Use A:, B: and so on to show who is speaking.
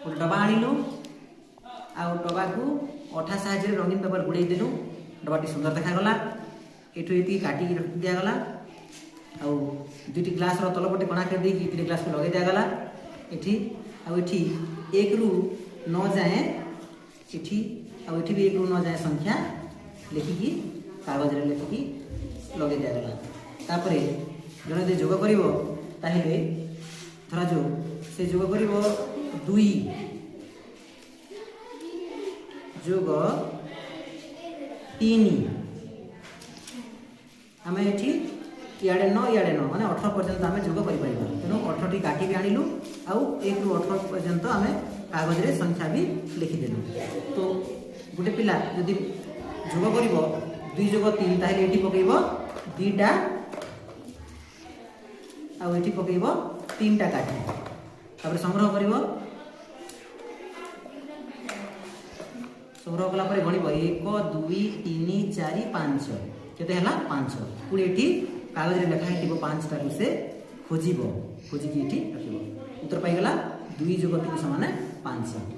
A: गोटे डबा आणिलु आ डबा को अठा साहाय्य रंगीन पेपर गुड़े देलु डबाटी सुंदर देखागला एठू ये काटिक रखी दिगला आउ दुईटी ग्लास तलपटे कणा कर दी तीन ग्लास को लगे दिगला एठी आठी 1 रू 9 जाए एठी आठी भी 1 रू 9 जाए संख्या लिखिकी कागज रे लिखिकी लगे दिगला तापरे जने जे जोग करिवो ताहिले धरा जो से जोग करिवो 2 जोग 3 आम ये इे 9 माने 18 पर्यंत आम जोग कर तेणु 18 टी काटिक आणिलु आउ 1 रू 18 पर्यंत आम कागज रे संख्या भी लिखिदेलु। तो गोटे पिला यदि जोग कर 2 जोग 3 ताहले एठी पकेइबो 2टा आउ एठी पकेइबो 3टा काटी तापर संग्रह करिवो संग्रह कला पर गणिब 1 2 3 4 5 केते हला 5 पुणी एठी कागज रे लिखा हेतिबो 5 टा से खोजिबो खोजिकी एठी रखिबो उत्तर पाई गला 2 + 3 = 5।